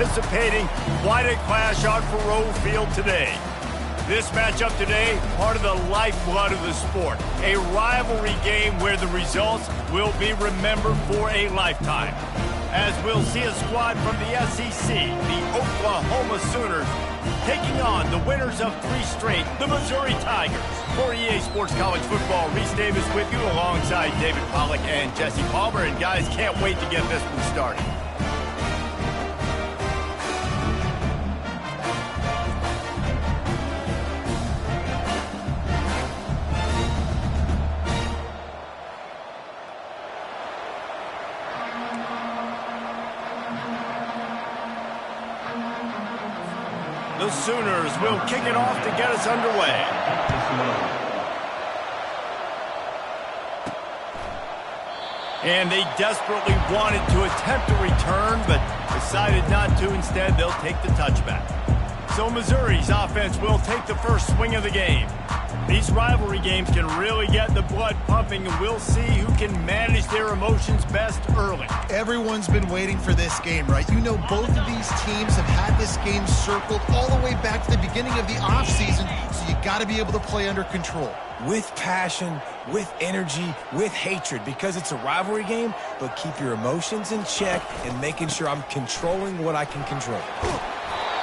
anticipating quite a clash on Faurot Field today. This matchup today, part of the lifeblood of the sport. A rivalry game where the results will be remembered for a lifetime. As we'll see a squad from the SEC, the Oklahoma Sooners, taking on the winners of 3 straight, the Missouri Tigers. For EA Sports College Football, Reese Davis with you alongside David Pollack and Jesse Palmer. And guys, can't wait to get this one started. The Sooners will kick it off to get us underway. And they desperately wanted to attempt a return, but decided not to. Instead, they'll take the touchback. So Missouri's offense will take the first swing of the game. These rivalry games can really get the blood pumping, and we'll see who can manage their emotions best early. Everyone's been waiting for this game, right? You know, both of these teams have had this game circled all the way back to the beginning of the offseason, so you got to be able to play under control. With passion, with energy, with hatred, because it's a rivalry game, but keep your emotions in check and making sure I'm controlling what I can control.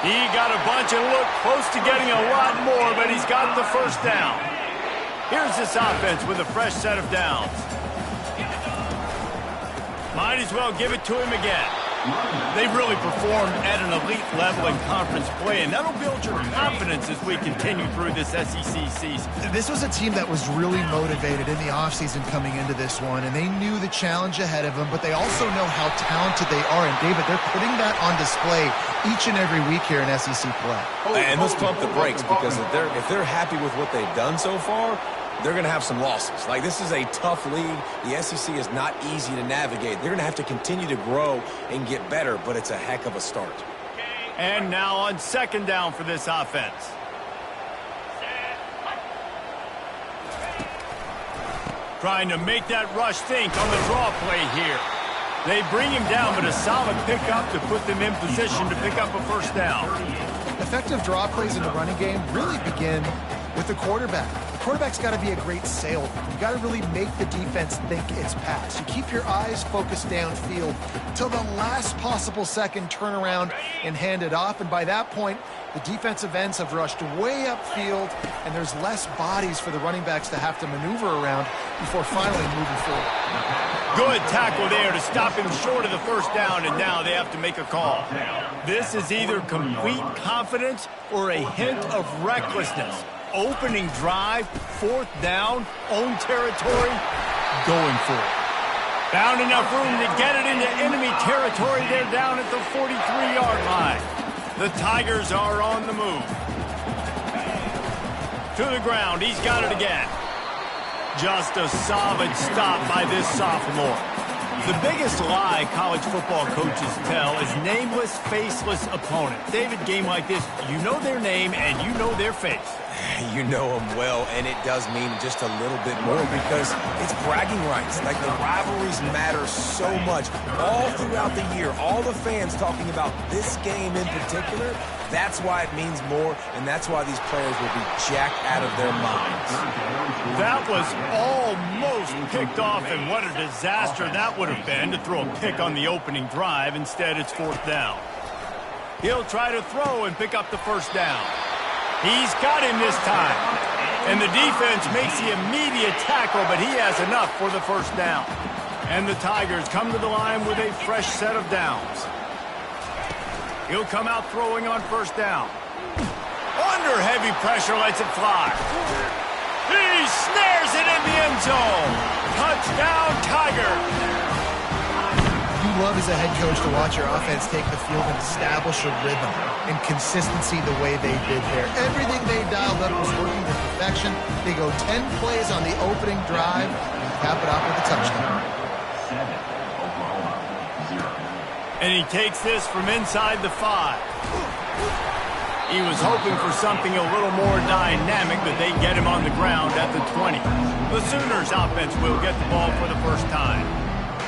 He got a bunch and looked close to getting a lot more, but he's got the first down. Here's this offense with a fresh set of downs. Might as well give it to him again. They've really performed at an elite level in conference play, and that'll build your confidence as we continue through this SEC season. This was a team that was really motivated in the offseason coming into this one, and they knew the challenge ahead of them, but they also know how talented they are. And, David, they're putting that on display each and every week here in SEC play. And let's pump the brakes, because if they're happy with what they've done so far, they're going to have some losses. Like, this is a tough league. The SEC is not easy to navigate. They're going to have to continue to grow and get better, but it's a heck of a start. And now on second down for this offense. Trying to make that rush think on the draw play here. They bring him down, but a solid pickup to put them in position to pick up a first down. Effective draw plays in the running game really begin with the quarterback. The quarterback's got to be a great salesman. You got to really make the defense think it's pass. You keep your eyes focused downfield till the last possible second, turn around and hand it off. And by that point, the defensive ends have rushed way upfield, and there's less bodies for the running backs to have to maneuver around before finally moving forward. Good tackle there to stop him short of the first down, and now they have to make a call. This is either complete confidence or a hint of recklessness. Opening drive, fourth down, own territory, going for it. Found enough room to get it into enemy territory. They're down at the 43-yard line. The Tigers are on the move. To the ground, he's got it again. Just a solid stop by this sophomore. The biggest lie college football coaches tell is nameless, faceless opponent. David, game like this, you know their name and you know their face. You know them well, and it does mean just a little bit more because it's bragging rights. Like, the rivalries matter so much all throughout the year. All the fans talking about this game in particular, that's why it means more, and that's why these players will be jacked out of their minds. That was almost picked off, and what a disaster that would have been to throw a pick on the opening drive. Instead, it's fourth down. He'll try to throw and pick up the first down. He's got him this time. And the defense makes the immediate tackle, but he has enough for the first down. And the Tigers come to the line with a fresh set of downs. He'll come out throwing on first down. Under heavy pressure, lets it fly. He snares it in the end zone. Touchdown, Tigers. You love as a head coach to watch your offense take the field and establish a rhythm and consistency the way they did there. Everything they dialed up was working to perfection. They go 10 plays on the opening drive and cap it off with a touchdown. And he takes this from inside the 5. He was hoping for something a little more dynamic, but they get him on the ground at the 20. The Sooners offense will get the ball for the first time.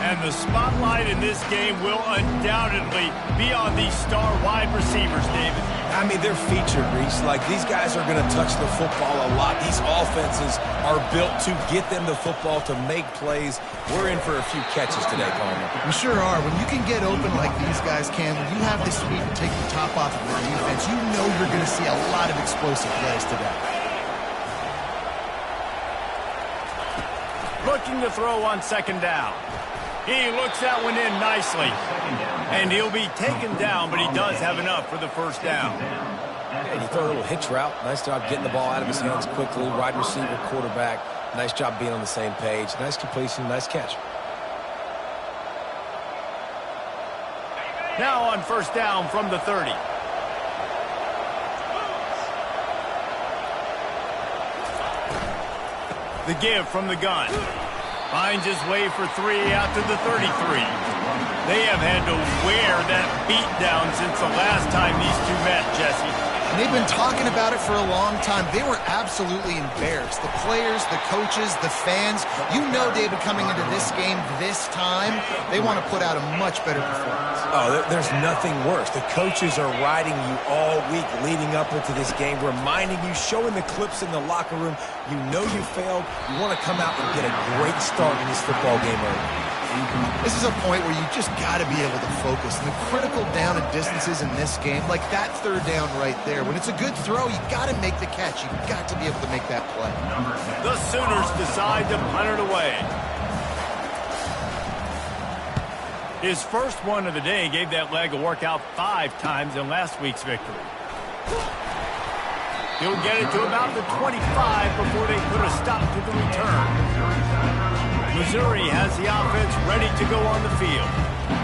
And the spotlight in this game will undoubtedly be on these star wide receivers, David. I mean, they're featured, Reese. Like, these guys are going to touch the football a lot. These offenses are built to get them the football, to make plays. We're in for a few catches today, Palmer. We sure are. When you can get open like these guys can, when you have the speed to take the top off of your defense, you know you're going to see a lot of explosive plays today. Looking to throw on second down. He looks that one in nicely. And he'll be taken down, but he does have enough for the first down. And you throw a little hitch route. Nice job getting the ball out of his hands quickly. Wide receiver, quarterback. Nice job being on the same page. Nice completion, nice catch. Now on first down from the 30. The give from the gun. Finds his way for 3 out to the 33. They have had to wear that beat down since the last time these two met, Jesse. And they've been talking about it for a long time. They were absolutely embarrassed. The players, the coaches, the fans. You know, David, coming into this game this time, they want to put out a much better performance. Oh, there's nothing worse. The coaches are riding you all week leading up into this game, reminding you, showing the clips in the locker room. You know you failed. You want to come out and get a great start in this football game early. This is a point where you just got to be able to focus. And the critical down and distances in this game, like that third down right there, when it's a good throw, you got to make the catch. You've got to be able to make that play. The Sooners decide to punt it away. His first one of the day gave that leg a workout 5 times in last week's victory. He'll get it to about the 25 before they put a stop to the return. Missouri has the offense ready to go on the field.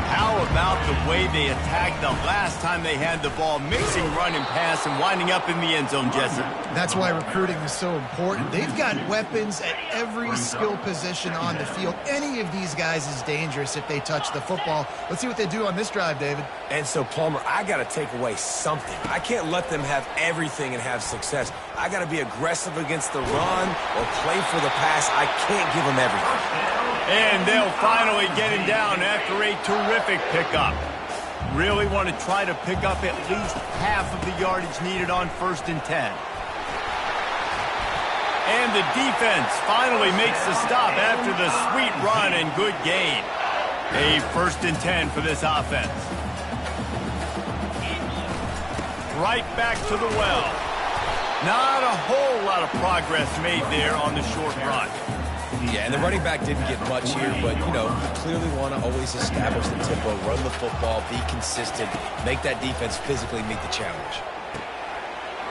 How about the way they attacked the last time they had the ball, mixing run and pass and winding up in the end zone, Jesse? That's why recruiting is so important. They've got weapons at every skill position on the field. Any of these guys is dangerous if they touch the football. Let's see what they do on this drive, David. And so, Palmer, I got to take away something. I can't let them have everything and have success. I got to be aggressive against the run or play for the pass. I can't give them everything. And they'll finally get him down after a terrific pickup. Really want to try to pick up at least half of the yardage needed on 1st and 10. And the defense finally makes the stop after the sweet run and good gain. A 1st and 10 for this offense. Right back to the well. Not a whole lot of progress made there on the short run. Yeah, and the running back didn't get much here, but, you know, you clearly want to always establish the tempo, run the football, be consistent, make that defense physically meet the challenge.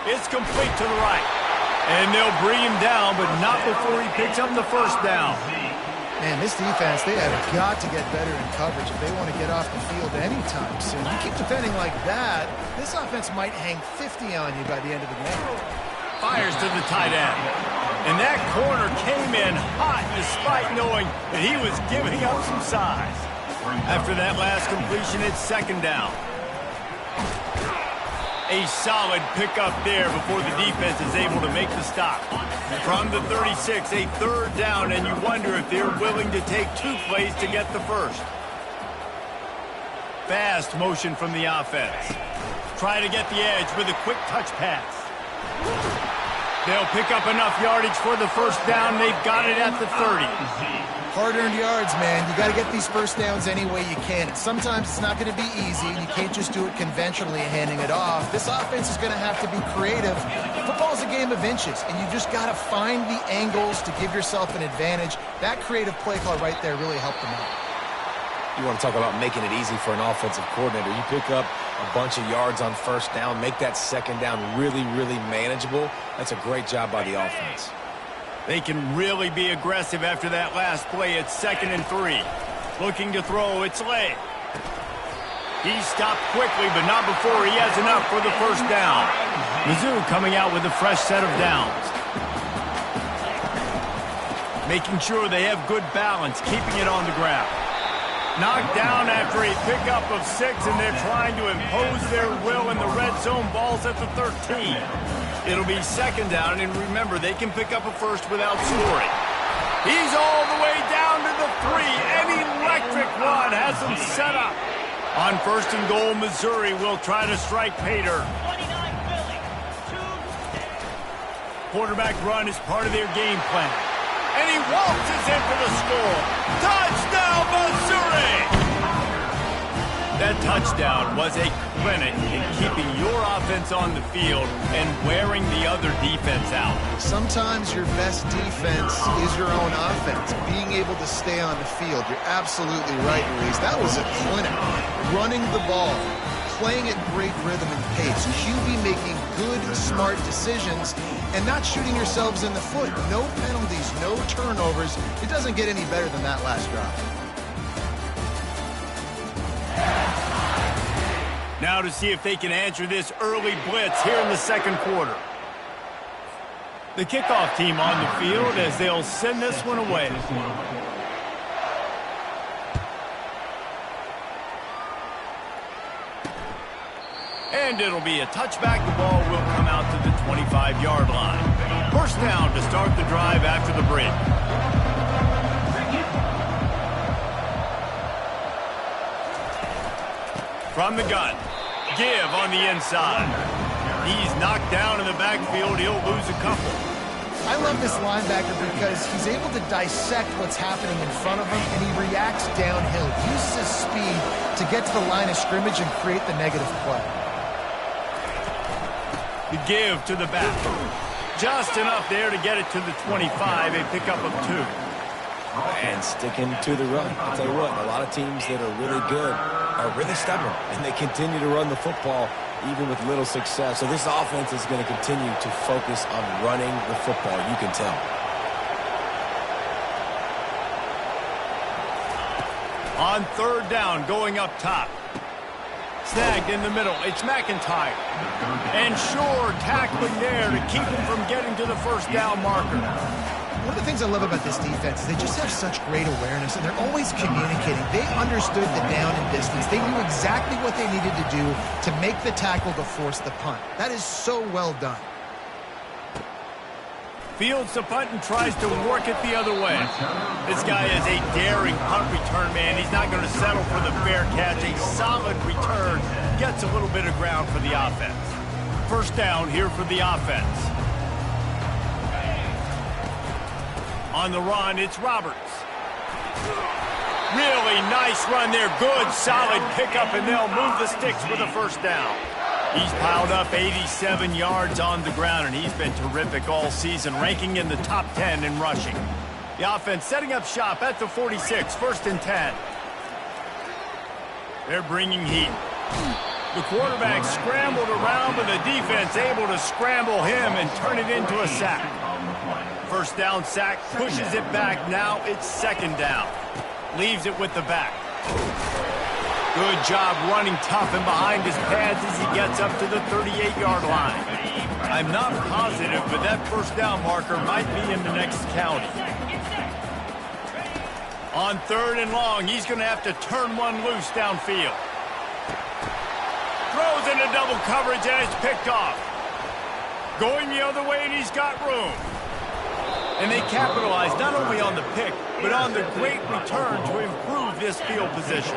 It's complete to the right. And they'll bring him down, but not before he picks up the first down. Man, this defense, they have got to get better in coverage if they want to get off the field anytime soon. You keep defending like that, this offense might hang 50 on you by the end of the game. Fires to the tight end. And that corner came in hot despite knowing that he was giving up some size. After that last completion, it's 2nd down. A solid pickup there before the defense is able to make the stop. From the 36, a 3rd down, and you wonder if they're willing to take 2 plays to get the first. Fast motion from the offense. Try to get the edge with a quick touch pass. They'll pick up enough yardage for the first down. They've got it at the 30. Hard-earned yards, man. You got to get these first downs any way you can. Sometimes it's not going to be easy, and you can't just do it conventionally handing it off. This offense is going to have to be creative. Football's a game of inches, and you just got to find the angles to give yourself an advantage. That creative play call right there really helped them out. You want to talk about making it easy for an offensive coordinator. You pick up a bunch of yards on first down, make that 2nd down really, really manageable. That's a great job by the offense. They can really be aggressive after that last play. It's 2nd and 3. Looking to throw, it's late. He stopped quickly, but not before he has enough for the first down. Mizzou coming out with a fresh set of downs. Making sure they have good balance, keeping it on the ground. Knocked down after a pickup of 6, and they're trying to impose their will in the red zone. Ball's at the 13. It'll be 2nd down, and remember, they can pick up a first without scoring. He's all the way down to the 3, an electric quick run has them set up. On 1st and goal, Missouri will try to strike Pater. Quarterback run is part of their game plan. And he waltzes in for the score. Touchdown, Missouri! That touchdown was a clinic in keeping your offense on the field and wearing the other defense out. Sometimes your best defense is your own offense, being able to stay on the field. You're absolutely right, Luis. That was a clinic. Running the ball, playing at great rhythm and pace. QB making good, smart decisions and not shooting yourselves in the foot. No penalties, no turnovers. It doesn't get any better than that last drive. Now to see if they can answer this early blitz here in the second quarter. The kickoff team on the field as they'll send this one away. And it'll be a touchback. The ball will come out to the 25-yard line. First down to start the drive after the break. From the gun, give on the inside. He's knocked down in the backfield. He'll lose a couple. I love this linebacker because he's able to dissect what's happening in front of him, and he reacts downhill. Uses his speed to get to the line of scrimmage and create the negative play. The give to the back. Just enough there to get it to the 25, a pickup of 2. And sticking to the run. I'll tell you what, a lot of teams that are really good are really stubborn, and they continue to run the football even with little success. So this offense is going to continue to focus on running the football, you can tell. On 3rd down, going up top. Snagged in the middle. It's McIntyre. And Shore tackling there to keep him from getting to the first down marker. One of the things I love about this defense is they just have such great awareness, and they're always communicating. They understood the down and distance. They knew exactly what they needed to do to make the tackle to force the punt. That is so well done. Fields the punt and tries to work it the other way. This guy is a daring punt return man. He's not going to settle for the fair catch. A solid return gets a little bit of ground for the offense. First down here for the offense. On the run, it's Roberts. Really nice run there. Good, solid pickup, and they'll move the sticks with a first down. He's piled up 87 yards on the ground, and he's been terrific all season, ranking in the top 10 in rushing. The offense setting up shop at the 46, 1st and 10. They're bringing heat. The quarterback scrambled around, but the defense able to scramble him and turn it into a sack. First down sack, pushes it back. Now it's 2nd down. Leaves it with the back. Good job running tough and behind his pads as he gets up to the 38-yard line. I'm not positive, but that first down marker might be in the next county. On 3rd and long, he's going to have to turn one loose downfield. Throws into double coverage and it's picked off. Going the other way, and he's got room. And they capitalize not only on the pick, but on the great return to improve this field position.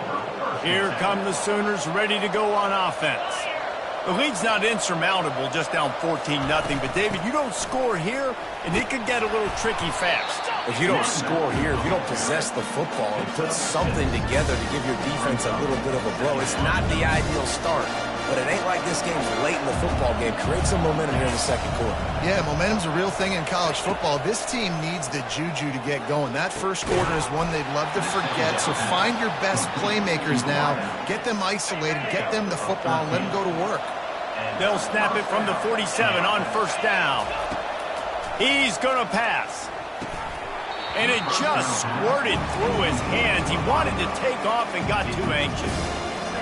Here come the Sooners ready to go on offense. The lead's not insurmountable, just down 14-0. But, David, you don't score here, and it could get a little tricky fast. If you don't score here, if you don't possess the football and put something together to give your defense a little bit of a blow, it's not the ideal start. But it ain't like this game's late in the football game. Create some momentum here in the second quarter. Yeah, momentum's a real thing in college football. This team needs the juju to get going. That first quarter is one they'd love to forget. So find your best playmakers now. Get them isolated. Get them the football and let them go to work. They'll snap it from the 47 on first down. He's going to pass. And it just squirted through his hands. He wanted to take off and got too anxious.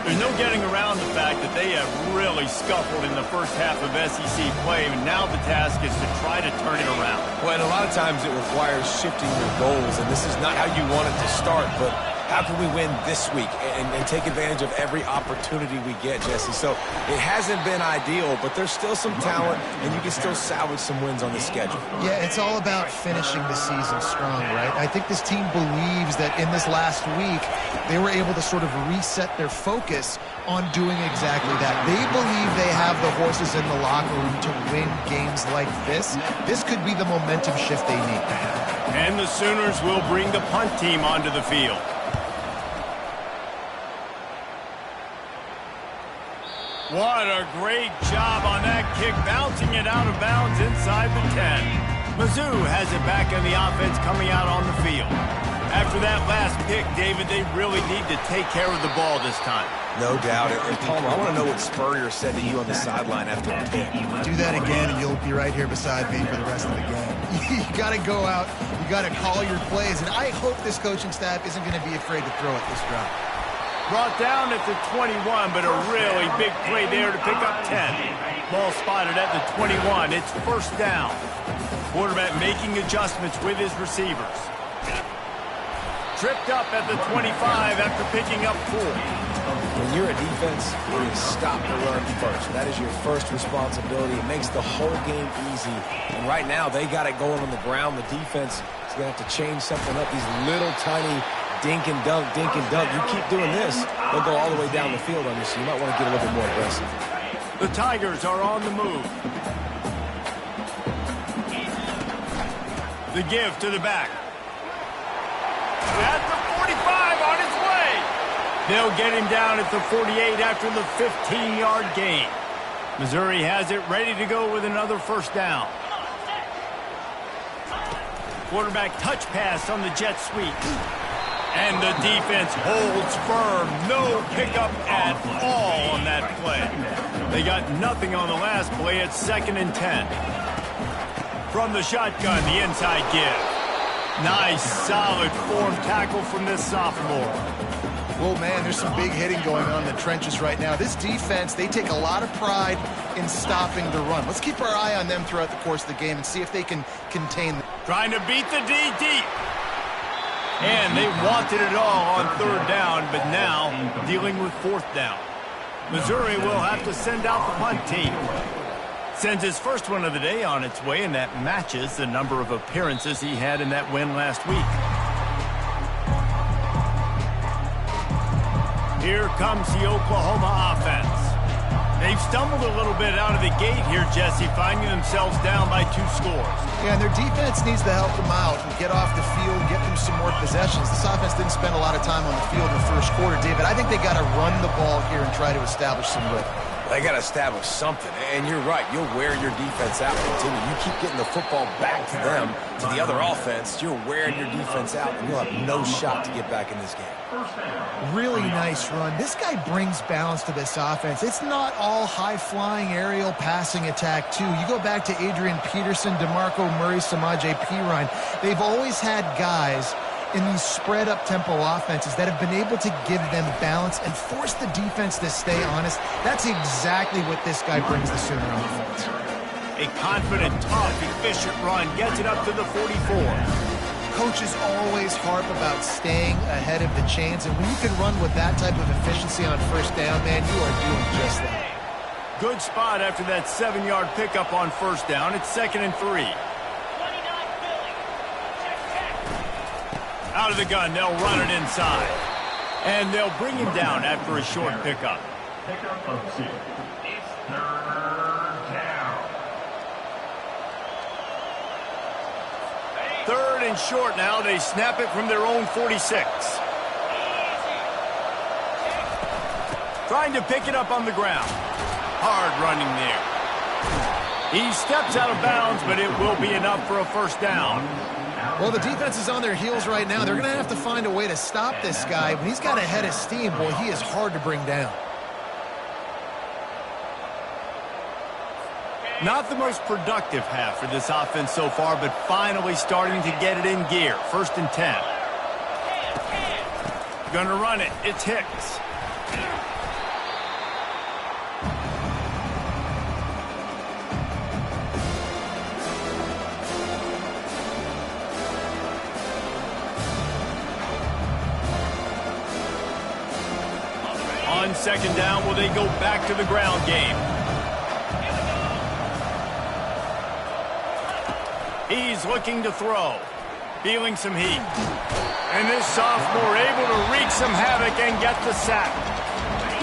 There's no getting around the fact that they have really scuffled in the first half of SEC play, and now the task is to try to turn it around. Well, and a lot of times it requires shifting your goals, and this is not how you want it to start, but how can we win this week and take advantage of every opportunity we get, Jesse? So it hasn't been ideal, but there's still some talent, and you can still salvage some wins on the schedule. Yeah, it's all about finishing the season strong, right? I think this team believes that in this last week, they were able to sort of reset their focus on doing exactly that. They believe they have the horses in the locker room to win games like this. This could be the momentum shift they need. And the Sooners will bring the punt team onto the field. What a great job on that kick, bouncing it out of bounds inside the 10. Mizzou has it back in the offense coming out on the field. After that last pick, David, they really need to take care of the ball this time. No doubt. And Palmer, I want to know what Spurrier said to you on the sideline after the pick. Do that again, and you'll be right here beside me for the rest of the game. You got to go out. You got to call your plays, and I hope this coaching staff isn't going to be afraid to throw it this drive. Brought down at the 21, but a really big play there to pick up 10. Ball spotted at the 21. It's first down. Quarterback making adjustments with his receivers. Tripped up at the 25 after picking up 4. When you're a defense, you stop the run first. That is your first responsibility. It makes the whole game easy. And right now, they got it going on the ground. The defense is going to have to change something up. These little tiny dink and dunk, dink and dunk. You keep doing this, they'll go all the way down the field on you, so you might want to get a little bit more aggressive. The Tigers are on the move. The give to the back. At the 45, on its way. They'll get him down at the 48 after the 15-yard gain. Missouri has it ready to go with another first down. Quarterback touch pass on the jet sweep. And the defense holds firm. No pickup at all on that play. They got nothing on the last play. It's 2nd and 10. From the shotgun, the inside give. Nice, solid form tackle from this sophomore. Oh, man, there's some big hitting going on in the trenches right now. This defense, they take a lot of pride in stopping the run. Let's keep our eye on them throughout the course of the game and see if they can contain them. Trying to beat the D deep. And they wanted it all on 3rd down, but now dealing with 4th down. Missouri will have to send out the punt team. Sends his first one of the day on its way, and that matches the number of appearances he had in that win last week. Here comes the Oklahoma offense. They've stumbled a little bit out of the gate here, Jesse, finding themselves down by 2 scores. Yeah, and their defense needs to help them out and get off the field, get them some more possessions. This offense didn't spend a lot of time on the field in the first quarter, David. I think they got to run the ball here and try to establish some rhythm. They got to establish something, and you're right. You'll wear your defense out. Continue. You keep getting the football back to them, to the other offense. You're wearing your defense out, and you'll have no shot to get back in this game. Really nice run. This guy brings balance to this offense. It's not all high-flying aerial passing attack, too. You go back to Adrian Peterson, DeMarco Murray, Samaje Perine. They've always had guys in these spread-up tempo offenses that have been able to give them balance and force the defense to stay honest. That's exactly what this guy brings the Sooner offense. A confident, tough, efficient run gets it up to the 44. Coaches always harp about staying ahead of the chains, and when you can run with that type of efficiency on 1st down, man, you are doing just that. Good spot after that 7-yard pickup on 1st down. It's 2nd and 3. Out of the gun, they'll run it inside. And they'll bring him down after a short pickup. Pickup of 2. It's 3rd down. 3rd and short now. They snap it from their own 46. Trying to pick it up on the ground. Hard running there. He steps out of bounds, but it will be enough for a first down. Well, the defense is on their heels right now. They're going to have to find a way to stop this guy. When he's got a head of steam, boy, he is hard to bring down. Not the most productive half for this offense so far, but finally starting to get it in gear. 1st and 10. Gonna run it. It's Hicks. second down, will they go back to the ground game? He's looking to throw. Feeling some heat. And this sophomore able to wreak some havoc and get the sack.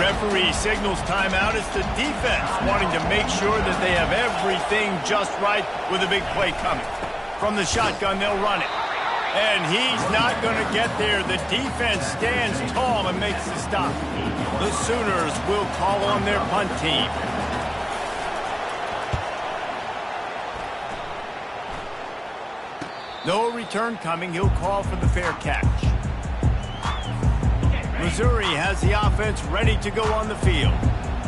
Referee signals timeout. It's the defense wanting to make sure that they have everything just right with a big play coming. From the shotgun, they'll run it. And he's not going to get there. The defense stands tall and makes the stop. The Sooners will call on their punt team. No return coming. He'll call for the fair catch. Missouri has the offense ready to go on the field.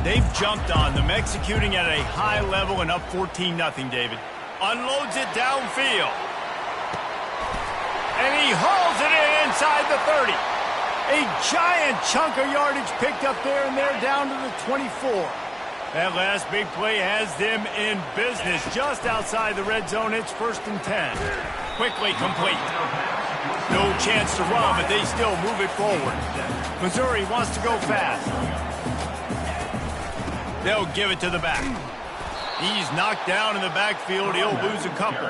They've jumped on them, executing at a high level and up 14-0, David. Unloads it downfield. And he hauls it in inside the 30. A giant chunk of yardage picked up there, and they're down to the 24. That last big play has them in business. Just outside the red zone, it's 1st and 10. Quickly complete. No chance to run, but they still move it forward. Missouri wants to go fast. They'll give it to the back. He's knocked down in the backfield. He'll lose a couple.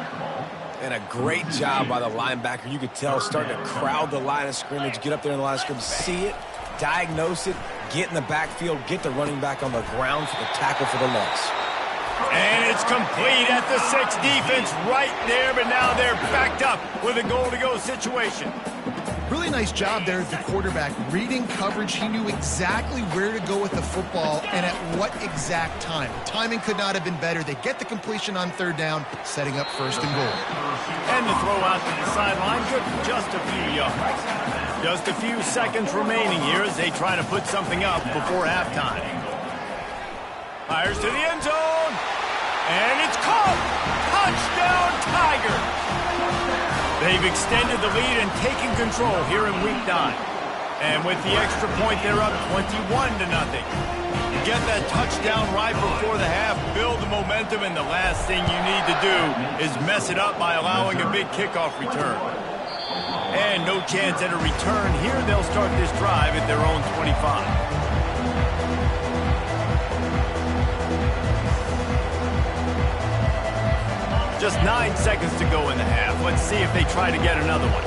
And a great job by the linebacker. You could tell starting to crowd the line of scrimmage, get up there in the line of scrimmage, see it, diagnose it, get in the backfield, get the running back on the ground for the tackle for the loss. And it's complete at the 6. Defense right there, but now they're backed up with a goal-to-go situation. Really nice job there at the quarterback. Reading coverage, he knew exactly where to go with the football and at what exact time. The timing could not have been better. They get the completion on 3rd down, setting up 1st and goal. And the throw out to the sideline, good for just a few yards. Just a few seconds remaining here as they try to put something up before halftime. Fires to the end zone. And it's caught. Touchdown, Tigers. They've extended the lead and taken control here in Week 9. And with the extra point, they're up 21-0. Get that touchdown right before the half, build the momentum, and the last thing you need to do is mess it up by allowing a big kickoff return. And no chance at a return here. They'll start this drive at their own 25. Just 9 seconds to go in the half. Let's see if they try to get another one.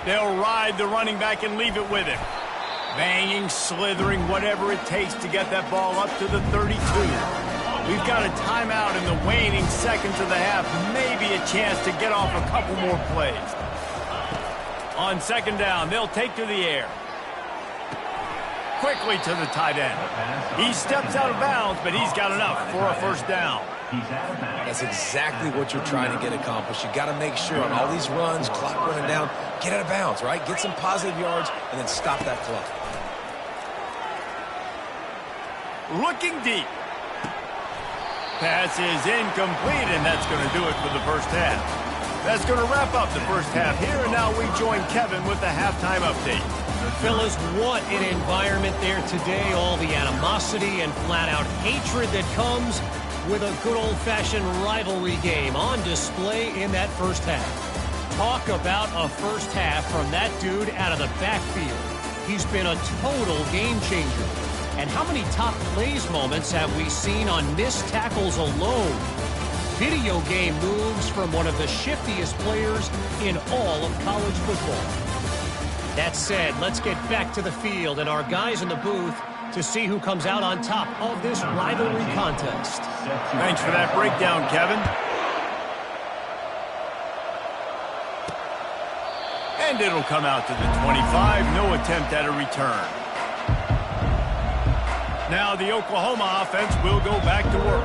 They'll ride the running back and leave it with him. Banging, slithering, whatever it takes to get that ball up to the 32. We've got a timeout in the waning seconds of the half. Maybe a chance to get off a couple more plays. On 2nd down, they'll take to the air. Quickly to the tight end. He steps out of bounds, but he's got enough for a 1st down. That's exactly what you're trying to get accomplished. You got to make sure on all these runs, clock running down, get out of bounds, right? Get some positive yards, and then stop that clock. Looking deep. Pass is incomplete, and that's going to do it for the 1st half. That's going to wrap up the 1st half here, and now we join Kevin with the halftime update. Fellas, what an environment there today. All the animosity and flat-out hatred that comes with a good old-fashioned rivalry game on display in that 1st half. Talk about a 1st half from that dude out of the backfield. He's been a total game changer. And how many top plays moments have we seen on missed tackles alone? Video game moves from one of the shiftiest players in all of college football. That said, let's get back to the field and our guys in the booth to see who comes out on top of this rivalry contest. Thanks for that breakdown, Kevin. And it'll come out to the 25. No attempt at a return. Now the Oklahoma offense will go back to work.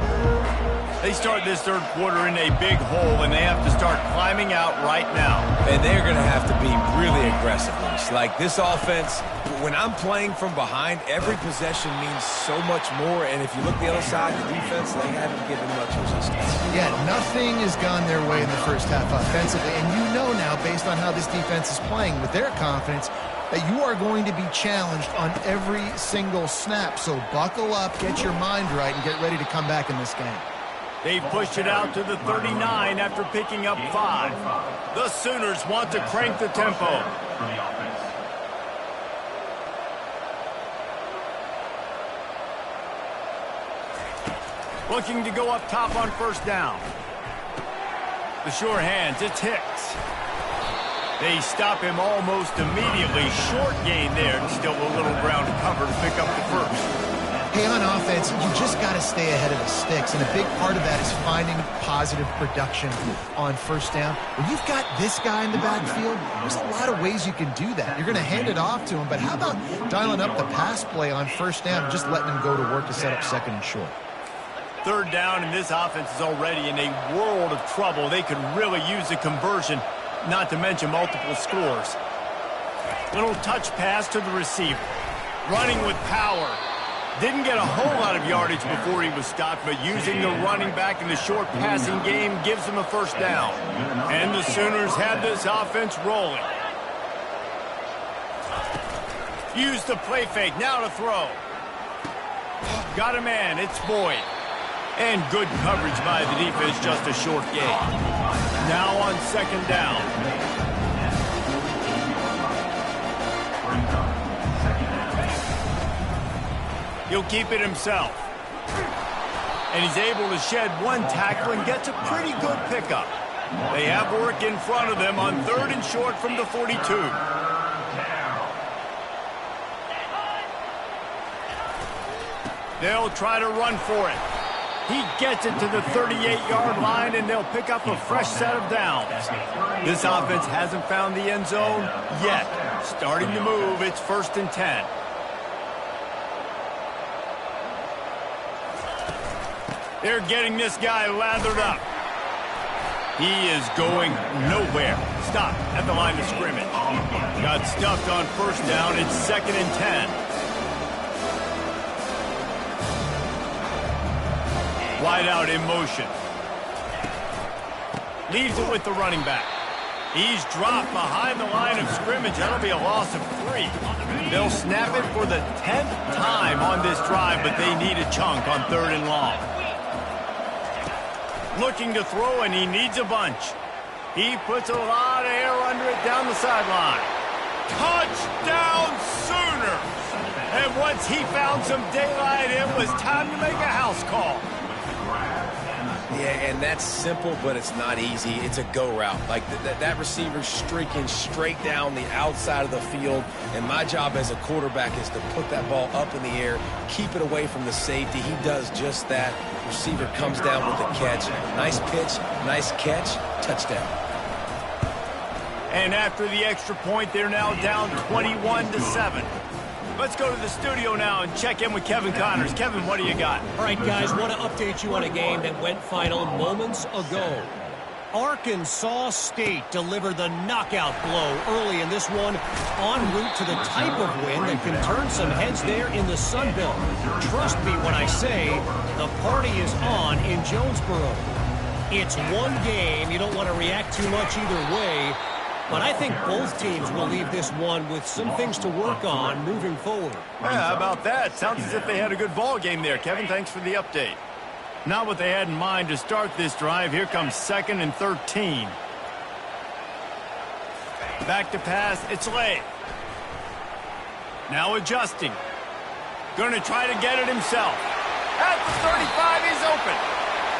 They start this 3rd quarter in a big hole, and they have to start climbing out right now. And they're going to have to be really aggressive. Like this offense, when I'm playing from behind, every possession means so much more. And if you look the other side, the defense, they haven't given much resistance. Yeah, nothing has gone their way in the 1st half offensively. And you know now, based on how this defense is playing with their confidence, that you are going to be challenged on every single snap. So buckle up, get your mind right, and get ready to come back in this game. They've pushed it out to the 39 after picking up 5. The Sooners want to crank the tempo. Looking to go up top on first down. The sure hands, it's Hicks. They stop him almost immediately. Short gain there, and still a little ground to cover to pick up the first. Hey, on offense, you just got to stay ahead of the sticks, and a big part of that is finding positive production on first down. When you've got this guy in the backfield, there's a lot of ways you can do that. You're going to hand it off to him, but how about dialing up the pass play on first down and just letting him go to work to set up second and short? Third down, and this offense is already in a world of trouble. They could really use a conversion, not to mention multiple scores. Little touch pass to the receiver. Running with power. Didn't get a whole lot of yardage before he was stopped, but using the running back in the short passing game gives him a first down. And the Sooners have this offense rolling. Use the play fake, now to throw. Got a man, it's Boyd. And good coverage by the defense, just a short gain. Now on second down. He'll keep it himself. And he's able to shed one tackle and gets a pretty good pickup. They have work in front of them on third and short from the 42. They'll try to run for it. He gets it to the 38-yard line, and they'll pick up a fresh set of downs. This offense hasn't found the end zone yet. Starting to move, it's 1st and 10. They're getting this guy lathered up. He is going nowhere. Stop at the line of scrimmage. Got stuffed on first down. It's 2nd and 10. Wide out in motion. Leaves it with the running back. He's dropped behind the line of scrimmage. That'll be a loss of 3. They'll snap it for the 10th time on this drive, but they need a chunk on 3rd and long. Looking to throw, and he needs a bunch. He puts a lot of air under it down the sideline. Touchdown Sooners! And once he found some daylight, it was time to make a house call. Yeah, and that's simple, but it's not easy. It's a go route. Like that receiver's streaking straight down the outside of the field, and my job as a quarterback is to put that ball up in the air, keep it away from the safety. He does just that. Receiver comes down with the catch. Nice pitch, nice catch, touchdown. And after the extra point, they're now down 21-7. Let's go to the studio now and check in with Kevin Connors. Kevin, what do you got? All right, guys, want to update you on a game that went final moments ago. Arkansas State delivered the knockout blow early in this one, en route to the type of win that can turn some heads there in the Sun Belt. Trust me when I say the party is on in Jonesboro. It's one game. You don't want to react too much either way. But I think both teams will leave this one with some things to work on moving forward. Yeah, how about that? Sounds as if they had a good ball game there. Kevin, thanks for the update. Not what they had in mind to start this drive. Here comes 2nd and 13. Back to pass. It's late. Now adjusting. Going to try to get it himself. At the 35, he's open.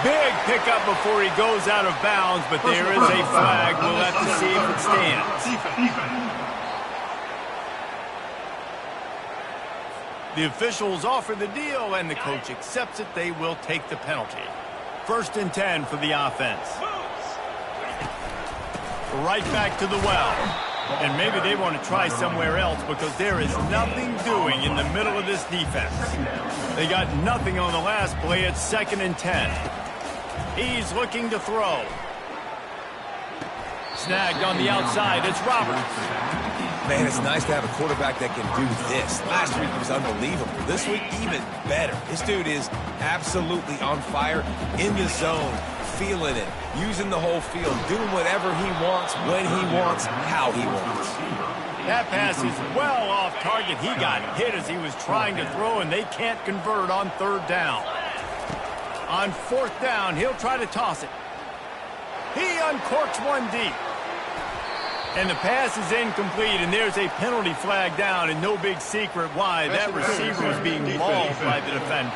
Big pickup before he goes out of bounds, but there is a flag. We'll have to see if it stands. The officials offer the deal, and the coach accepts it. They will take the penalty. 1st and 10 for the offense. Right back to the well. And maybe they want to try somewhere else because there is nothing doing in the middle of this defense. They got nothing on the last play. It's 2nd and 10. He's looking to throw. Snagged on the outside. It's Roberts. Man, it's nice to have a quarterback that can do this. Last week he was unbelievable. This week, even better. This dude is absolutely on fire, in the zone, feeling it, using the whole field, doing whatever he wants, when he wants, how he wants. That pass is well off target. He got hit as he was trying to throw, and they can't convert on 3rd down. On 4th down, he'll try to toss it. He uncorks one deep. And the pass is incomplete, and there's a penalty flag down, and no big secret why. That receiver was being mauled by the defender.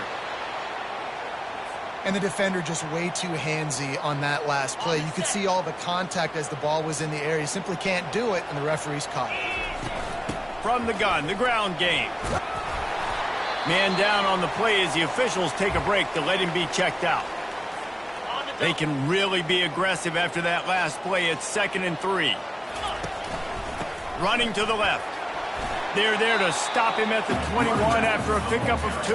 And the defender just way too handsy on that last play. You could see all the contact as the ball was in the air. You simply can't do it, and the referee's caught it. From the gun, the ground game. Man down on the play as the officials take a break to let him be checked out. They can really be aggressive after that last play. It's 2nd and 3. Running to the left. They're there to stop him at the 21 after a pickup of 2.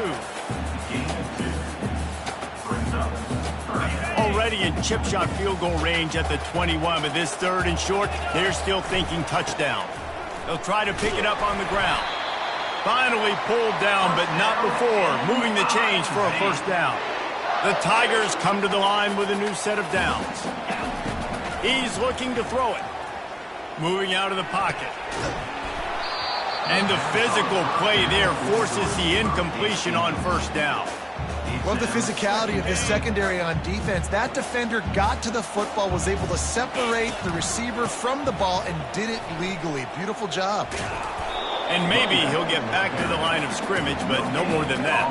Already in chip shot field goal range at the 21, but this 3rd and short, they're still thinking touchdown. They'll try to pick it up on the ground. Finally pulled down, but not before moving the chains for a 1st down. The Tigers come to the line with a new set of downs. He's looking to throw it. Moving out of the pocket. And the physical play there forces the incompletion on 1st down. Love the physicality of this secondary on defense. That defender got to the football, was able to separate the receiver from the ball, and did it legally. Beautiful job. And maybe he'll get back to the line of scrimmage, but no more than that.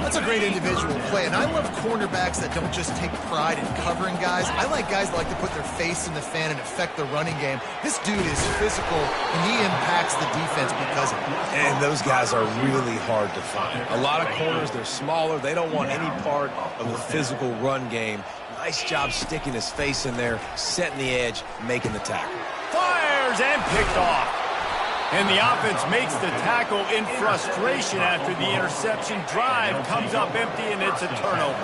That's a great individual play, and I love cornerbacks that don't just take pride in covering guys. I like guys that like to put their face in the fan and affect the running game. This dude is physical, and he impacts the defense because of it. And those guys are really hard to find. A lot of corners, they're smaller. They don't want any part of the physical run game. Nice job sticking his face in there, setting the edge, making the tackle. Fires and picked off. And the offense makes the tackle in frustration after the interception. Drive comes up empty, and it's a turnover.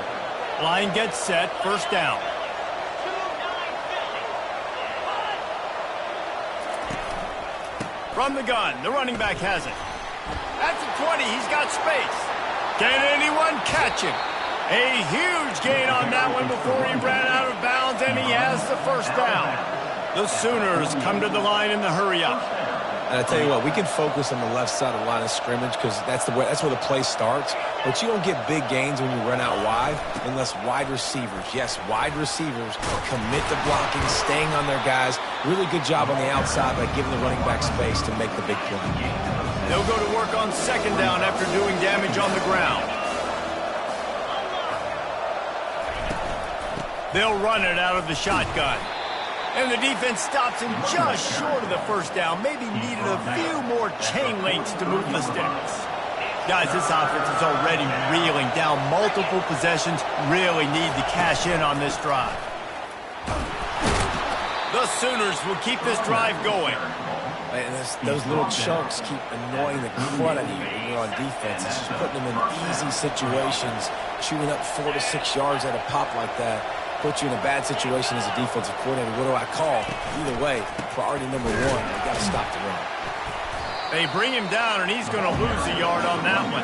Line gets set, 1st down. From the gun, the running back has it. At the 20, he's got space. Can anyone catch him? A huge gain on that one before he ran out of bounds, and he has the 1st down. The Sooners come to the line in the hurry-up. And I tell you what, we can focus on the left side of the line of scrimmage because that's where the play starts. But you don't get big gains when you run out wide unless wide receivers, yes, wide receivers, commit to blocking, staying on their guys. Really good job on the outside by giving the running back space to make the big play. They'll go to work on 2nd down after doing damage on the ground. They'll run it out of the shotgun. And the defense stops him just short of the 1st down. Maybe needed a few more chain links to move the sticks. Guys, this offense is already reeling down multiple possessions. Really need to cash in on this drive. The Sooners will keep this drive going. And those little chunks keep annoying the crud out of you when you're on defense. It's just putting them in easy situations, chewing up 4 to 6 yards at a pop like that. Put you in a bad situation as a defensive coordinator. What do I call? Either way, priority number 1, you got to stop the run. They bring him down, and he's going to lose a yard on that one.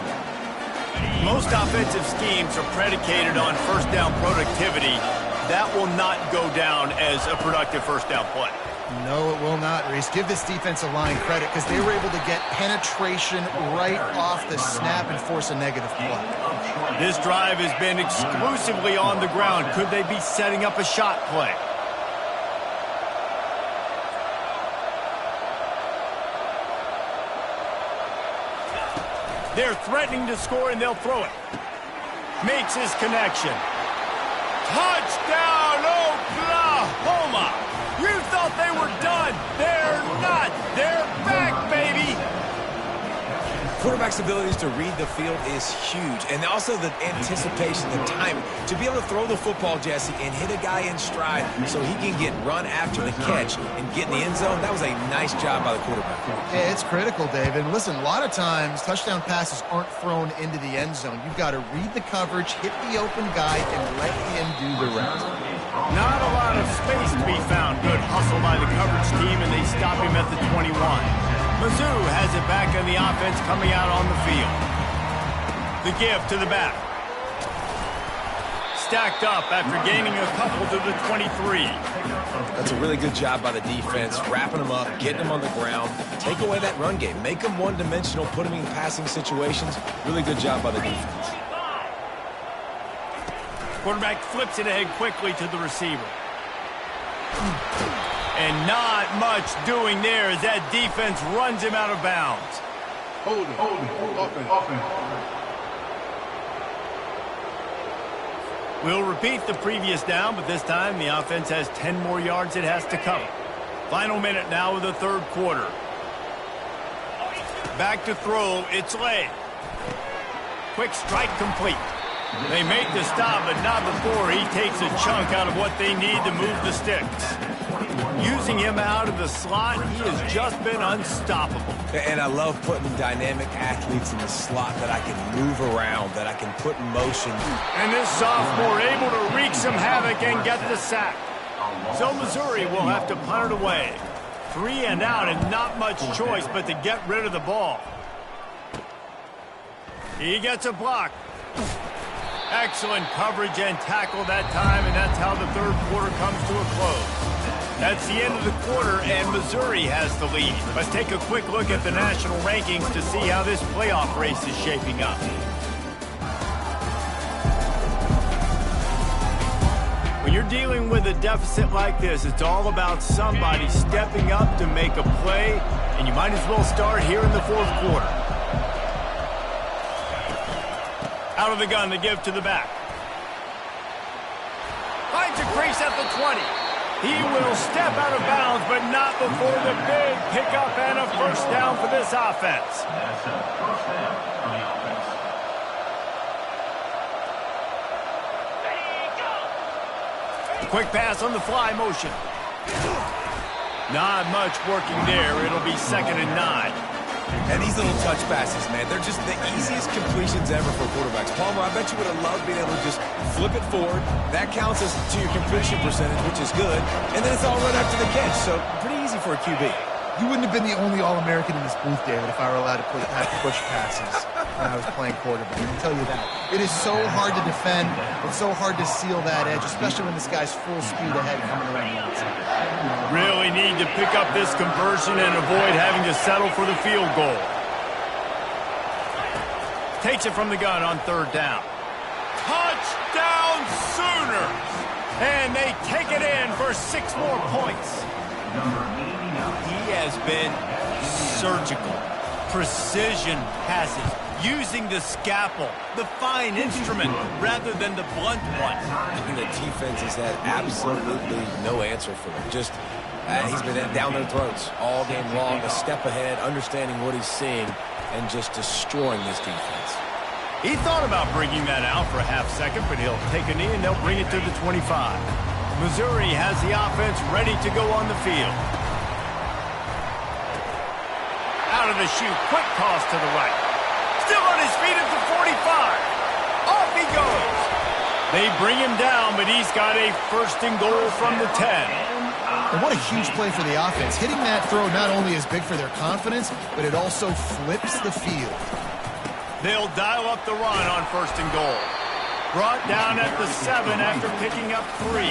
Most offensive schemes are predicated on 1st down productivity. That will not go down as a productive 1st down play. No, it will not, Reese. Give this defensive line credit because they were able to get penetration right off the snap and force a negative play. This drive has been exclusively on the ground. Could they be setting up a shot play? They're threatening to score, and they'll throw it. Makes his connection. Touchdown, Oklahoma! You thought they were done. They're not. They're back, baby. Quarterback's abilities to read the field is huge. And also the anticipation, the timing. To be able to throw the football, Jesse, and hit a guy in stride so he can get run after the catch and get in the end zone, that was a nice job by the quarterback. Yeah, it's critical, David. And listen, a lot of times touchdown passes aren't thrown into the end zone. You've got to read the coverage, hit the open guy, and let him do the rest. Not a lot of space to be found. Good hustle by the coverage team, and they stop him at the 21. Mizzou has it back on the offense coming out on the field. The give to the back. Stacked up after gaining a couple to the 23. That's a really good job by the defense, wrapping them up, getting them on the ground. Take away that run game. Make them one-dimensional, put them in passing situations. Really good job by the defense. Quarterback flips it ahead quickly to the receiver. And not much doing there as that defense runs him out of bounds. Hold it. Offense. We'll repeat the previous down, but this time the offense has 10 more yards it has to cover. Final minute now of the third quarter. Back to throw, it's Lay. Quick strike complete. They make the stop, but not before he takes a chunk out of what they need to move the sticks. Using him out of the slot, he has just been unstoppable. And I love putting dynamic athletes in the slot that I can move around, that I can put in motion. And this sophomore able to wreak some havoc and get the sack. So Missouri will have to punt it away. 3 and out and not much choice but to get rid of the ball. He gets a block. Excellent coverage and tackle that time, and that's how the third quarter comes to a close. That's the end of the quarter, and Missouri has the lead. Let's take a quick look at the national rankings to see how this playoff race is shaping up. When you're dealing with a deficit like this, it's all about somebody stepping up to make a play, and you might as well start here in the fourth quarter. Out of the gun, the give to the back. Finds a crease at the 20. He will step out of bounds, but not before the big pickup and a first down for this offense. That's a first down for the offense. Quick pass on the fly motion. Not much working there. It'll be 2nd and 9. And these little touch passes, man, they're just the easiest completions ever for quarterbacks. Palmer, I bet you would have loved being able to just flip it forward. That counts as to your completion percentage, which is good. And then it's all run up to the catch, so pretty easy for a QB. You wouldn't have been the only All-American in this booth, David, if I were allowed to push passes when I was playing quarterback. I can tell you that. It is so hard to defend. It's so hard to seal that edge, especially when this guy's full speed ahead coming around the outside. Really need to pick up this conversion and avoid having to settle for the field goal. Takes it from the gun on 3rd down. Touchdown Sooners! And they take it in for 6 more points. He has been surgical. Precision passes. Using the scalpel, the fine instrument, rather than the blunt one. And the defense has had absolutely no answer for him. Just, he's been down their throats all game long, a step ahead, understanding what he's seeing, and just destroying this defense. He thought about bringing that out for a half second, but he'll take a knee and they'll bring it to the 25. Missouri has the offense ready to go on the field. Out of the chute, quick toss to the right. Still on his feet at the 45. Off he goes. They bring him down, but he's got a 1st and goal from the 10. And what a huge play for the offense. Hitting that throw not only is big for their confidence, but it also flips the field. They'll dial up the run on 1st and goal. Brought down at the 7 after picking up 3.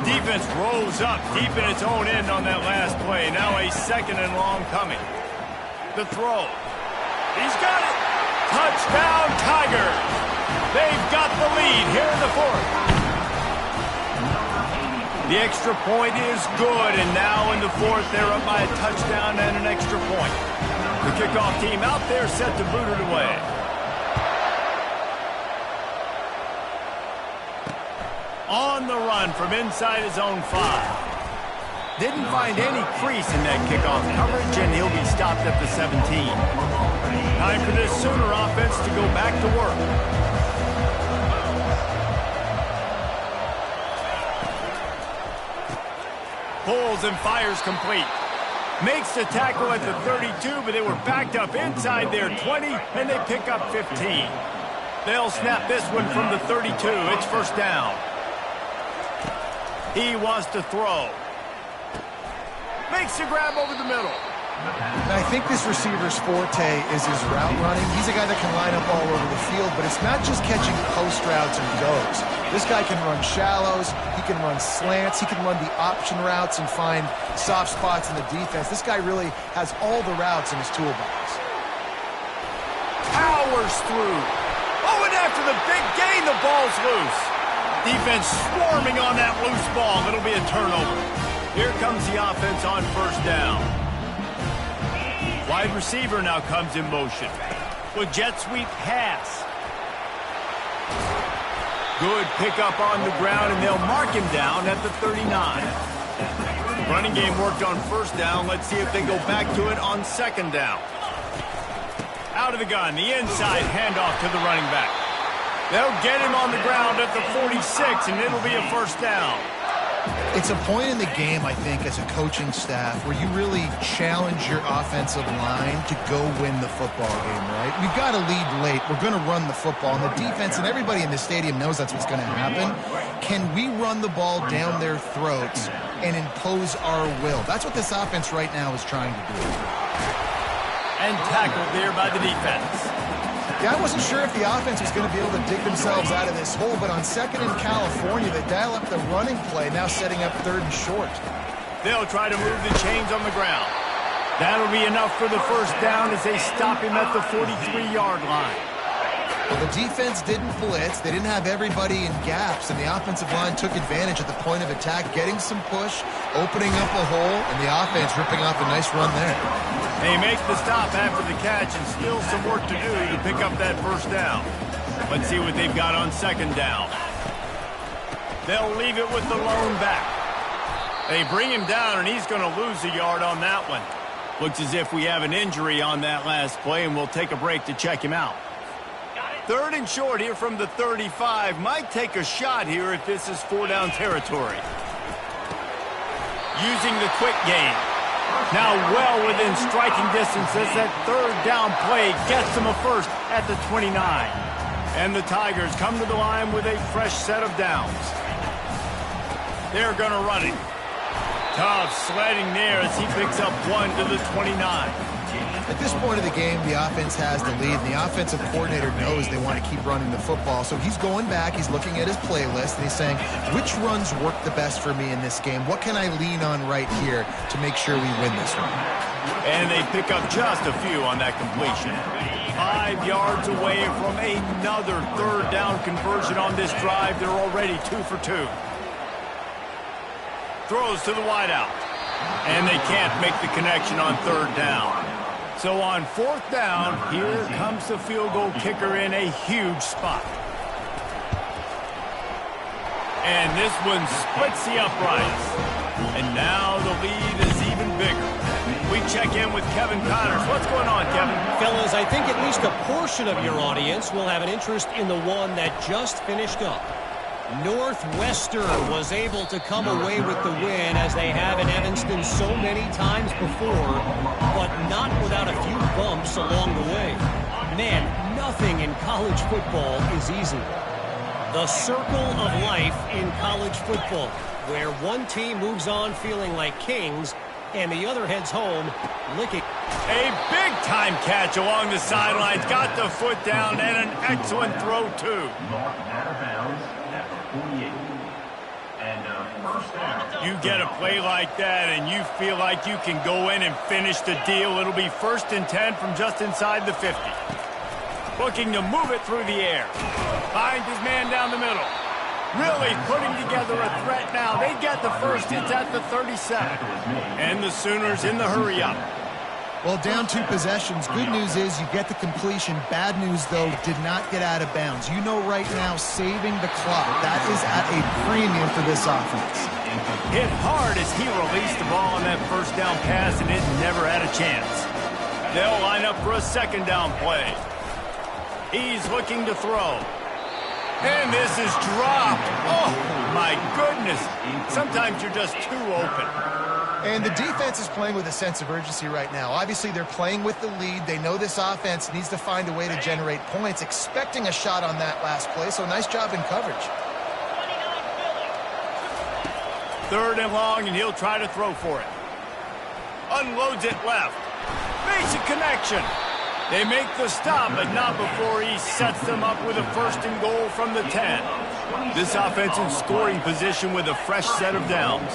Defense rose up deep in its own end on that last play. Now a 2nd and long coming. The throw. He's got it. Touchdown, Tigers. They've got the lead here in the 4th. The extra point is good, and now in the 4th, they're up by a touchdown and an extra point. The kickoff team out there set to boot it away. On the run from inside his own 5. Didn't find any crease in that kickoff coverage, and he'll be stopped at the 17. Time for this Sooner offense to go back to work. Pulls and fires complete. Makes the tackle at the 32, but they were backed up inside their 20, and they pick up 15. They'll snap this one from the 32. It's 1st down. He wants to throw. Makes the grab over the middle. I think this receiver's forte is his route running. He's a guy that can line up all over the field, but it's not just catching post routes and goes. This guy can run shallows, he can run slants, he can run the option routes and find soft spots in the defense. This guy really has all the routes in his toolbox. Powers through. Oh, and after the big gain, the ball's loose. Defense swarming on that loose ball. It'll be a turnover. Here comes the offense on 1st down. Wide receiver now comes in motion. With jet sweep pass. Good pickup on the ground, and they'll mark him down at the 39. Running game worked on first down. Let's see if they go back to it on second down. Out of the gun, the inside handoff to the running back. They'll get him on the ground at the 46, and it'll be a first down. It's a point in the game, I think, as a coaching staff where you really challenge your offensive line to go win the football game, right? We've got to lead late. We're going to run the football. And the defense and everybody in the stadium knows that's what's going to happen. Can we run the ball down their throats and impose our will? That's what this offense right now is trying to do. And tackled there by the defense. Yeah, I wasn't sure if the offense was going to be able to dig themselves out of this hole, but on second in California, they dial up the running play, now setting up third and short. They'll try to move the chains on the ground. That'll be enough for the first down as they stop him at the 43-yard line. Well, the defense didn't blitz. They didn't have everybody in gaps, and the offensive line took advantage at the point of attack, getting some push, opening up a hole, and the offense ripping off a nice run there. They make the stop after the catch, and still some work to do to pick up that first down. Let's see what they've got on second down. They'll leave it with the lone back. They bring him down, and he's going to lose a yard on that one. Looks as if we have an injury on that last play, and we'll take a break to check him out. Third and short here from the 35. Might take a shot here if this is four-down territory. Using the quick game. Now well within striking distance as that third down play gets them a first at the 29. And the Tigers come to the line with a fresh set of downs. They're going to run it. Tough sledding there as he picks up one to the 29. At this point of the game, the offense has the lead, and the offensive coordinator knows they want to keep running the football. So he's going back, he's looking at his playlist, and he's saying, which runs work the best for me in this game? What can I lean on right here to make sure we win this one? And they pick up just a few on that completion. 5 yards away from another third down conversion on this drive. They're already 2 for 2. Throws to the wideout. And they can't make the connection on third down. So on fourth down, here comes the field goal kicker in a huge spot. And this one splits the uprights. And now the lead is even bigger. We check in with Kevin Connors. What's going on, Kevin? Fellas, I think at least a portion of your audience will have an interest in the one that just finished up. Northwestern was able to come away with the win as they have in Evanston so many times before, but not without a few bumps along the way. Man, nothing in college football is easy. The circle of life in college football, where one team moves on feeling like kings and the other heads home licking. A big-time catch along the sidelines. Got the foot down and an excellent throw, too. You get a play like that and you feel like you can go in and finish the deal. It'll be 1st and 10 from just inside the 50. Looking to move it through the air. Finds his man down the middle. Really putting together a threat now. They get the first. It's at the 37. And the Sooners in the hurry-up. Well, down 2 possessions. Good news is you get the completion. Bad news, though, did not get out of bounds. You know right now, saving the clock. That is at a premium for this offense. Hit hard as he released the ball on that first down pass, and it never had a chance. They'll line up for a second down play. He's looking to throw. And this is dropped. Oh, my goodness. Sometimes you're just too open. And the defense is playing with a sense of urgency right now. Obviously, they're playing with the lead. They know this offense needs to find a way to generate points, expecting a shot on that last play. So nice job in coverage. 3rd and long, and he'll try to throw for it. Unloads it left. Makes a connection. They make the stop, but not before he sets them up with a 1st and goal from the 10. This offense in scoring position with a fresh set of downs.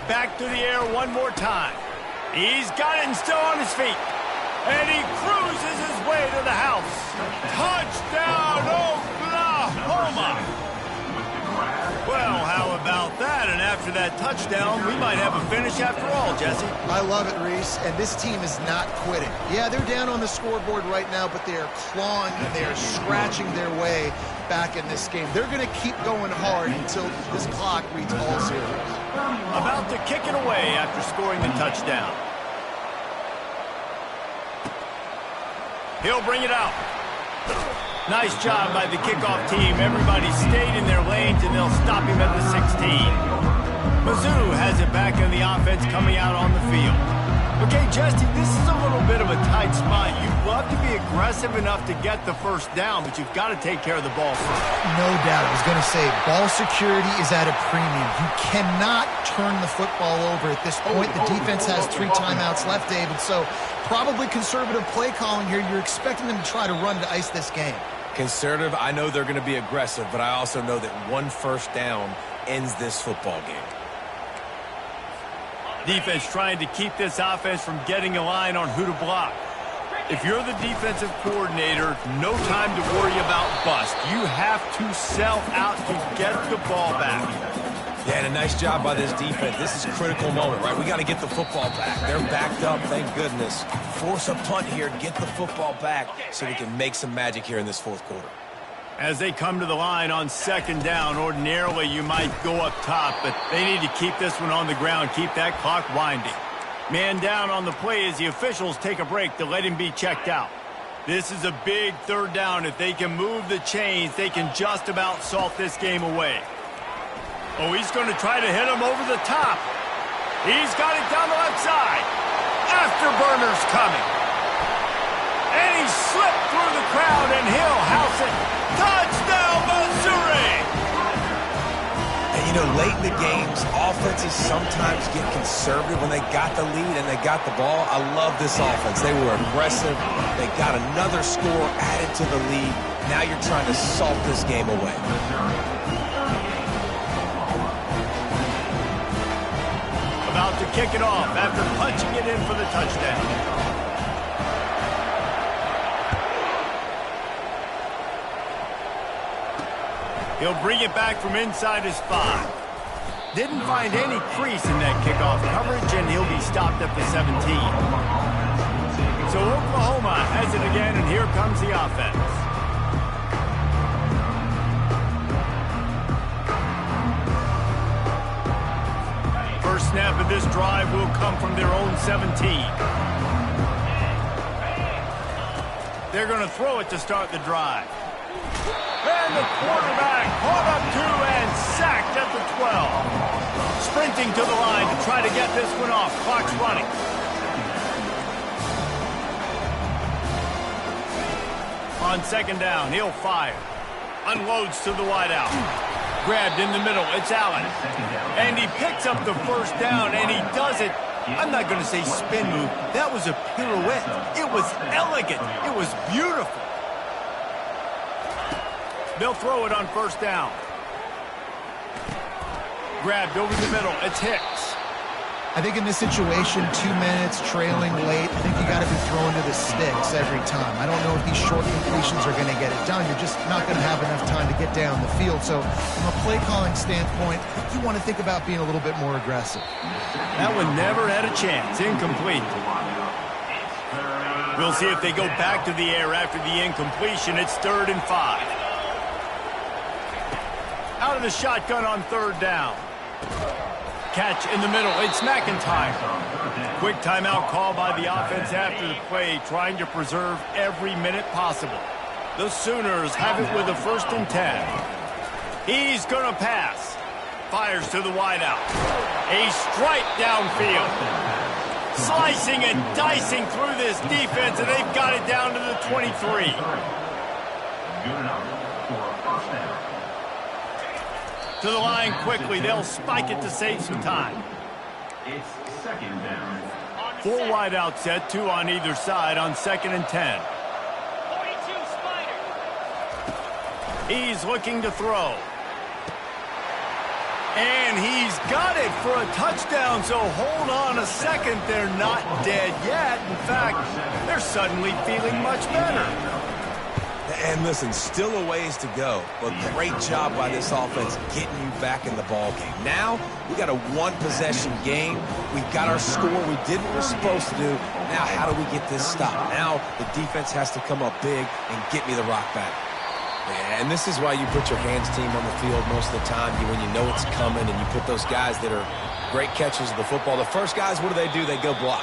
Back to the air one more time. He's got it and still on his feet. And he cruises his way to the house. Touchdown, Oklahoma! Well, how about that? An after that touchdown, we might have a finish after all, Jesse. I love it, Reese, and this team is not quitting. Yeah, they're down on the scoreboard right now, but they are clawing and they are scratching their way back in this game. They're going to keep going hard until this clock reads all zeros. About to kick it away after scoring the touchdown. He'll bring it out. Nice job by the kickoff team. Everybody stayed in their lanes, and they'll stop him at the 16. Mizzou has it back in the offense coming out on the field. Okay, Jesse, this is a little bit of a tight spot. You'd love to be aggressive enough to get the first down, but you've got to take care of the ball first. No doubt. I was going to say, ball security is at a premium. You cannot turn the football over at this point. The defense has 3 timeouts left, David, so probably conservative play calling here. You're expecting them to try to run to ice this game. Conservative, I know they're going to be aggressive, but I also know that 1 first down ends this football game. Defense trying to keep this offense from getting a line on who to block. If you're the defensive coordinator, no time to worry about bust. You have to sell out to get the ball back. Yeah, and a nice job by this defense. This is a critical moment, right? We got to get the football back. They're backed up, thank goodness. Force a punt here, get the football back so we can make some magic here in this 4th quarter. As they come to the line on 2nd down, ordinarily you might go up top, but they need to keep this one on the ground, keep that clock winding. Man down on the play as the officials take a break to let him be checked out. This is a big 3rd down. If they can move the chains, they can just about salt this game away. Oh, he's going to try to hit him over the top. He's got it down the left side. Afterburner's coming. And he slipped through the crowd, and he'll house it. Touchdown, Missouri! And, you know, late in the games, offenses sometimes get conservative when they got the lead and they got the ball. I love this offense. They were aggressive. They got another score added to the lead. Now you're trying to salt this game away. About to kick it off after punching it in for the touchdown. He'll bring it back from inside his 5. Didn't find any crease in that kickoff coverage, and he'll be stopped at the 17. So Oklahoma has it again, and here comes the offense. First snap of this drive will come from their own 17. They're going to throw it to start the drive. And the quarterback caught up 2 and sacked at the 12. Sprinting to the line to try to get this one off. Clock's running. On 2nd down, he'll fire. Unloads to the wideout. Grabbed in the middle. It's Allen. And he picks up the first down, and he does it. I'm not going to say spin move. That was a pirouette. It was elegant. It was beautiful. They'll throw it on 1st down. Grabbed over the middle. It's Hicks. I think in this situation, 2 minutes, trailing late, I think you got to be throwing to the sticks every time. I don't know if these short completions are going to get it done. You're just not going to have enough time to get down the field. So from a play calling standpoint, you want to think about being a little bit more aggressive. That one never had a chance. Incomplete. We'll see if they go back to the air after the incompletion. It's 3rd and 5. Out of the shotgun on 3rd down. Catch in the middle. It's McIntyre. Quick timeout call by the offense after the play, trying to preserve every minute possible. The Sooners have it with a 1st and 10. He's going to pass. Fires to the wideout. A strike downfield. Slicing and dicing through this defense, and they've got it down to the 23. Good enough for a 1st down. To the line quickly. They'll spike it to save some time. It's 2nd down. 4 wideout set, 2 on either side on 2nd and 10. 42 Spider. He's looking to throw. And he's got it for a touchdown, so hold on a second. They're not dead yet. In fact, they're suddenly feeling much better. And listen, still a ways to go, but great job by this offense getting you back in the ball game. Now, we got a one-possession game. We got our score. We did what we're supposed to do. Now, how do we get this stopped? Now, the defense has to come up big and get me the rock back. And this is why you put your hands team on the field most of the time when you know it's coming, and you put those guys that are great catchers of the football. The first guys, what do? They go block.